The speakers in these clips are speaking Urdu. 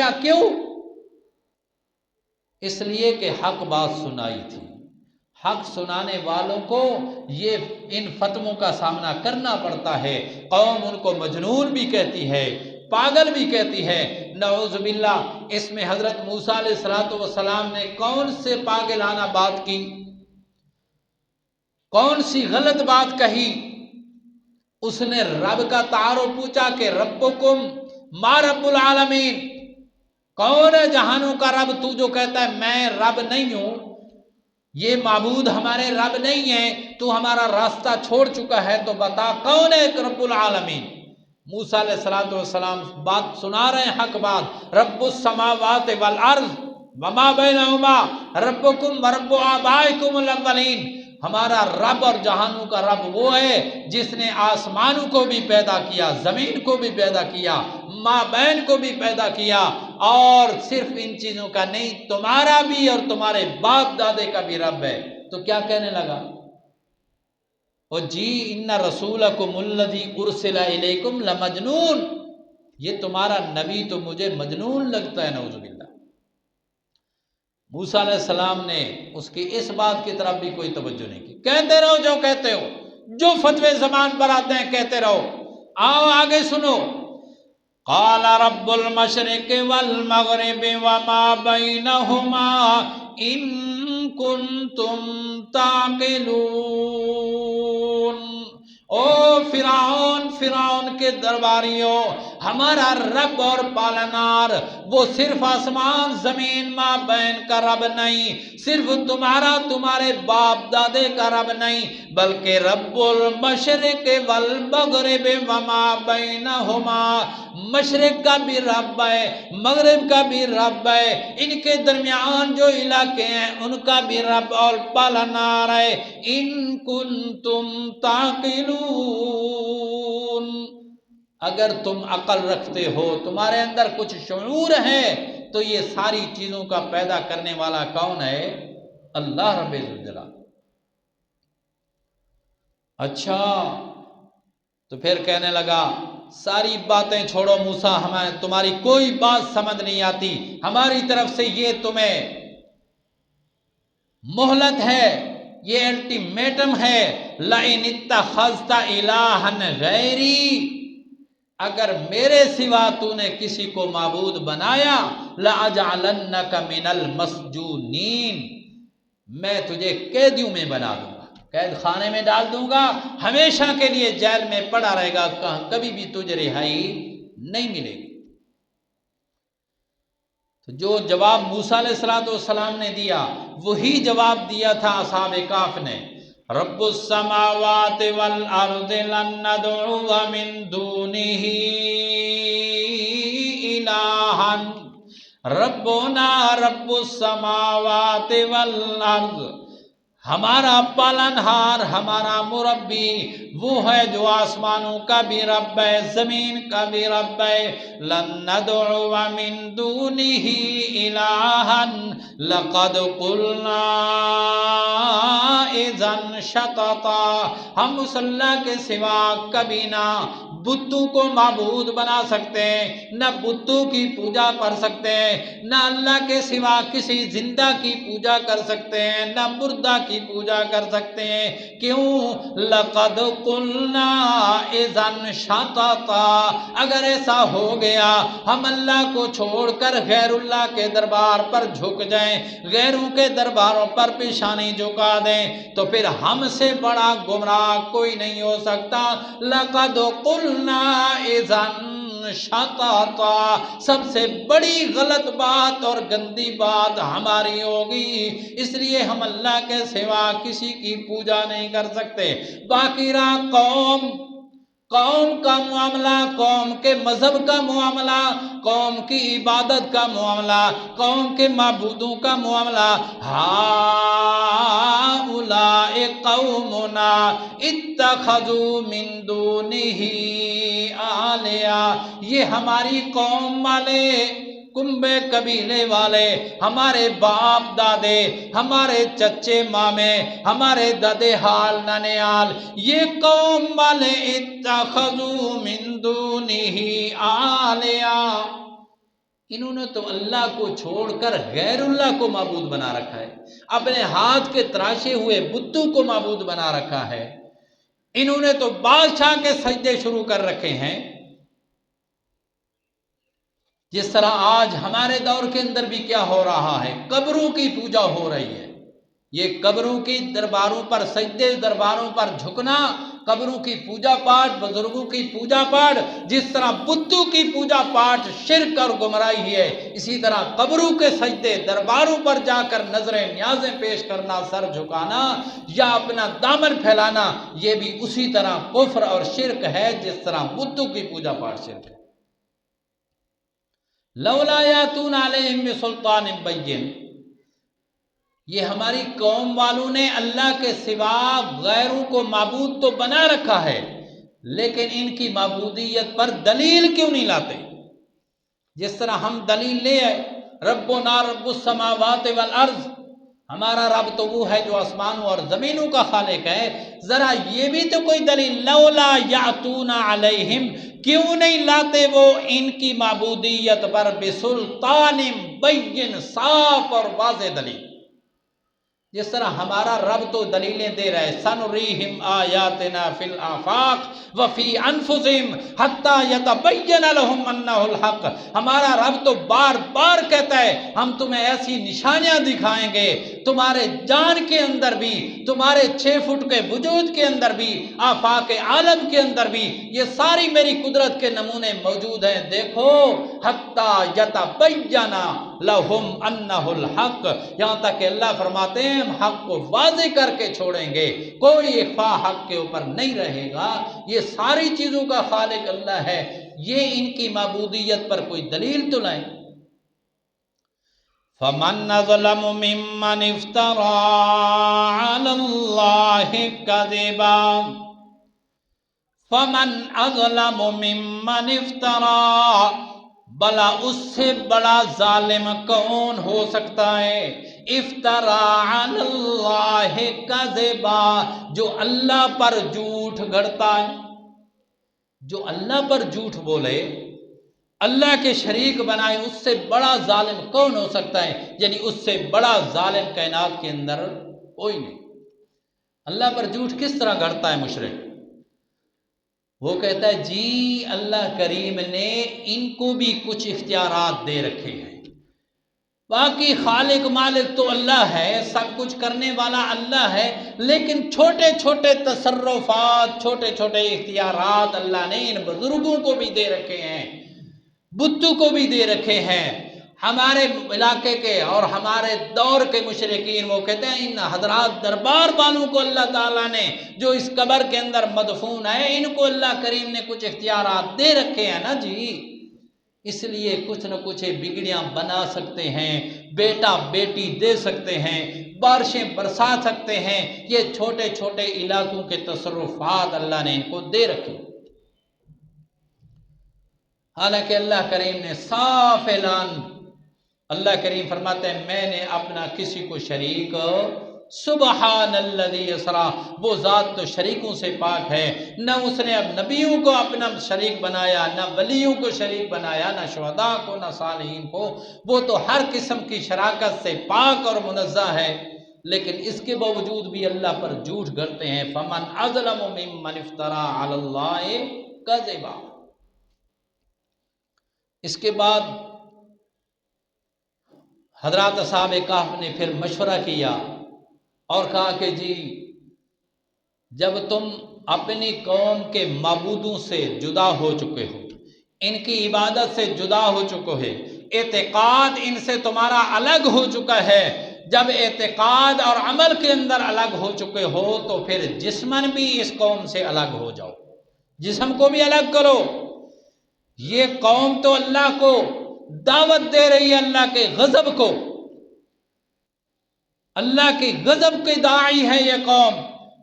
کیا کیوں؟ اس لیے کہ حق بات سنائی تھی۔ حق سنانے والوں کو یہ ان فتووں کا سامنا کرنا پڑتا ہے۔ قوم ان کو مجنون بھی کہتی ہے، پاگل بھی کہتی ہے، نعوذ باللہ۔ اس میں حضرت موسیٰ علیہ السلام نے کون سے پاگلانہ بات کی، کون سی غلط بات کہی؟ اس نے رب کا تعارف پوچھا کہ ربکم ما رب العالمین، کون ہے جہانوں کا رب؟ تو جو کہتا ہے میں رب نہیں ہوں، یہ معبود ہمارے رب نہیں ہے، تو ہمارا راستہ چھوڑ چکا ہے، تو بتا کون ہے رب العالمین؟ موسیٰ علیہ السلام بات سنا رہے ہیں، حق بات، رب السماوات والارض وما بینہما ربکم ورب آبائکم الاولین، ہمارا رب اور جہانوں کا رب وہ ہے جس نے آسمانوں کو بھی پیدا کیا، زمین کو بھی پیدا کیا، مابین کو بھی پیدا کیا، اور صرف ان چیزوں کا نہیں، تمہارا بھی اور تمہارے باپ دادے کا بھی رب ہے۔ تو کیا کہنے لگا؟ او جی ان رسولکم الذی ارسل الیکم لمجنون، یہ تمہارا نبی تو مجھے مجنون لگتا ہے، نعوذ باللہ۔ موسیٰ علیہ السلام نے اس کی اس بات کی طرف بھی کوئی توجہ نہیں کی، کہتے رہو جو کہتے ہو، جو فتوے زبان پر آتے ہیں کہتے رہو، آؤ آگے سنو۔ قال رب المشرق والمغرب وما بینہما ان کنتم تعقلون۔ او فرعون کے درباریوں، ہمارا رب اور پالنار وہ صرف آسمان زمین ماں بین کا رب نہیں، صرف تمہارے باپ دادے کا رب نہیں، بلکہ رب المشرق والمغرب وما بینہما، مشرق کا بھی رب ہے، مغرب کا بھی رب ہے، ان کے درمیان جو علاقے ہیں ان کا بھی رب اور پالنار ہے۔ ان کنتم تعقلون، اگر تم عقل رکھتے ہو، تمہارے اندر کچھ شعور ہے، تو یہ ساری چیزوں کا پیدا کرنے والا کون ہے؟ اللہ رب الجلال۔ اچھا، تو پھر کہنے لگا ساری باتیں چھوڑو موسیٰ، ہمیں تمہاری کوئی بات سمجھ نہیں آتی، ہماری طرف سے یہ تمہیں مہلت ہے، یہ الٹیمیٹم ہے، لئن اتخذت الہا غیری، اگر میرے سوا تو نے کسی کو معبود بنایا، لأجعلنک من المسجونین، میں تجھے قیدیوں میں بنا دوں گا، قید خانے میں ڈال دوں گا، ہمیشہ کے لیے جیل میں پڑا رہے گا، کبھی بھی تجھے رہائی نہیں ملے گی۔ تو جو جواب موسیٰ علیہ السلام نے دیا وہی جواب دیا تھا اصحاب کہف نے، رب السماوات والارض لن ندعو من دونہ الہا، ربنا رب السماوات والارض، ہمارا پالنہار، ہمارا مربی وہ ہے جو آسمانوں کا بھی رب ہے، زمین کا بھی رب ہے، لن ندعو من دونہ الہا لقد قلنا اذا شططا، ہم اس اللہ کے سوا کبھی نہ بتوں کو معبود بنا سکتے ہیں، نہ بتوں کی پوجا کر سکتے ہیں، نہ اللہ کے سوا کسی زندہ کی پوجا کر سکتے ہیں، نہ مردہ کی پوجا کر سکتے ہیں۔ کیوں؟ لقد قلنا اذا شططا، اگر ایسا ہو گیا ہم اللہ کو چھوڑ کر غیر اللہ کے دربار پر جھک جائیں، غیروں کے درباروں پر پیشانی جھکا دیں، تو پھر ہم سے بڑا گمراہ کوئی نہیں ہو سکتا۔ لقد قلنا اذا شططا، سب سے بڑی غلط بات اور گندی بات ہماری ہوگی، اس لیے ہم اللہ کے سوا کسی کی پوجا نہیں کر سکتے۔ باقی رہا قوم کا معاملہ، قوم کے مذہب کا معاملہ، قوم کی عبادت کا معاملہ، قوم کے معبودوں کا معاملہ، ہؤلاء قومنا اتخذوا من دونہ آلیہ، یہ ہماری قوم والے، کنبے قبیلے والے، ہمارے باپ دادے، ہمارے چچے مامے، ہمارے دادے حال ننیال، یہ قوم والے اتخذوا من دونہ آلیہ، انہوں نے تو اللہ کو چھوڑ کر غیر اللہ کو معبود بنا رکھا ہے، اپنے ہاتھ کے تراشے ہوئے بتوں کو معبود بنا رکھا ہے، انہوں نے تو بادشاہ کے سجدے شروع کر رکھے ہیں۔ جس طرح آج ہمارے دور کے اندر بھی کیا ہو رہا ہے، قبروں کی پوجا ہو رہی ہے، یہ قبروں کی درباروں پر سجدے، درباروں پر جھکنا، قبروں کی پوجا پاٹ، بزرگوں کی پوجا پاٹ، جس طرح بتوں کی پوجا پاٹ شرک اور گمراہی ہے، اسی طرح قبروں کے سجدے، درباروں پر جا کر نظریں نیازیں پیش کرنا، سر جھکانا یا اپنا دامن پھیلانا، یہ بھی اسی طرح کفر اور شرک ہے جس طرح بتوں کی پوجا پاٹ شرک ہے۔ لولا یاتون علیہم بسلطان بین، یہ ہماری قوم والوں نے اللہ کے سوا غیروں کو معبود تو بنا رکھا ہے، لیکن ان کی معبودیت پر دلیل کیوں نہیں لاتے؟ جس طرح ہم دلیل لے آئے، ربنا رب السماوات والارض، ہمارا رب تو وہ ہے جو آسمانوں اور زمینوں کا خالق ہے، ذرا یہ بھی تو کوئی دلیل، لولا یاتون علیہم، کیوں نہیں لاتے وہ ان کی معبودیت پر بسلطان بین، صاف اور واضح دلیل۔ جس طرح ہمارا رب تو دلیلیں دے رہا ہے، سنریہم آیاتنا فی الآفاق وفی انفسہم حتی یتبین لہم انہ الحق، ہمارا رب تو بار بار کہتا ہے ہم تمہیں ایسی نشانیاں دکھائیں گے، تمہارے جان کے اندر بھی، تمہارے 6 فٹ کے وجود کے اندر بھی، آفاق عالم کے اندر بھی یہ ساری میری قدرت کے نمونے موجود ہیں، دیکھو حتی یتبین لہم انہ الحق، یہاں تک کہ اللہ فرماتے ہیں ہم حق کو واضح کر کے چھوڑیں گے، کوئی اخفا حق کے اوپر نہیں رہے گا، یہ ساری چیزوں کا خالق اللہ ہے، یہ ان کی معبودیت پر کوئی دلیل تو لائیں۔ فَمَنْ أَظْلَمُ مِمَّنِ افْتَرَى عَلَى اللَّهِ كَذِبًا، فَمَنْ أَظْلَمُ مِمَّنِ افْتَرَى، بلا اس سے بڑا ظالم کون ہو سکتا ہے، افترا علی اللہ کذبا، جو اللہ پر جھوٹ گھڑتا ہے، جو اللہ پر جھوٹ بولے، اللہ کے شریک بنائے، اس سے بڑا ظالم کون ہو سکتا ہے؟ یعنی اس سے بڑا ظالم کائنات کے اندر کوئی نہیں۔ اللہ پر جھوٹ کس طرح گھڑتا ہے مشرک؟ وہ کہتا ہے جی اللہ کریم نے ان کو بھی کچھ اختیارات دے رکھے ہیں، باقی خالق مالک تو اللہ ہے، سب کچھ کرنے والا اللہ ہے، لیکن چھوٹے چھوٹے تصرفات، چھوٹے چھوٹے اختیارات اللہ نے ان بزرگوں کو بھی دے رکھے ہیں، بتوں کو بھی دے رکھے ہیں۔ ہمارے علاقے کے اور ہمارے دور کے مشرکین وہ کہتے ہیں ان حضرات دربار والوں کو اللہ تعالیٰ نے جو اس قبر کے اندر مدفون ہے ان کو اللہ کریم نے کچھ اختیارات دے رکھے ہیں نا جی، اس لیے کچھ نہ کچھ بگڑیاں بنا سکتے ہیں، بیٹا بیٹی دے سکتے ہیں، بارشیں برسا سکتے ہیں، یہ چھوٹے چھوٹے علاقوں کے تصرفات اللہ نے ان کو دے رکھے۔ حالانکہ اللہ کریم نے صاف اعلان، اللہ کریم فرماتے ہیں میں نے اپنا کسی کو شریک، سبحان الذی اسرا، وہ ذات تو شریکوں سے پاک ہے، نہ اس نے اب نبیوں کو اپنا شریک بنایا، نہ ولیوں کو شریک بنایا، نہ شہداء کو، نہ صالحین کو، وہ تو ہر قسم کی شراکت سے پاک اور منزہ ہے، لیکن اس کے باوجود بھی اللہ پر جھوٹ گھڑتے ہیں۔ فمن اظلم ممن افترى علی اللہ کذبا۔ اس کے بعد حضرات اصحاب کہف نے پھر مشورہ کیا اور کہا کہ جی جب تم اپنی قوم کے معبودوں سے جدا ہو چکے ہو، ان کی عبادت سے جدا ہو چکے ہو، اعتقاد ان سے تمہارا الگ ہو چکا ہے، جب اعتقاد اور عمل کے اندر الگ ہو چکے ہو تو پھر جسمن بھی اس قوم سے الگ ہو جاؤ، جسم کو بھی الگ کرو۔ یہ قوم تو اللہ کو دعوت دے رہی ہے، اللہ کے غضب کو، اللہ کی غضب کے داعی ہے یہ قوم،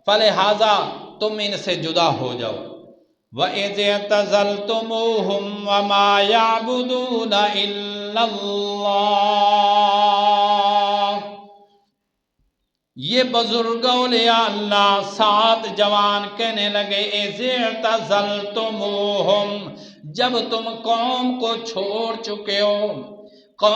فلہذا تم ان سے جدا ہو جاؤ۔ وَإِذِ اعْتَزَلْتُمُوهُمْ وَمَا يَعْبُدُونَ إِلَّا اللَّهَ، یہ بزرگ اولیاء اللہ 7 جوان کہنے لگے اِذِ اعْتَزَلْتُمُوهُمْ، جب تم قوم کو چھوڑ چکے ہو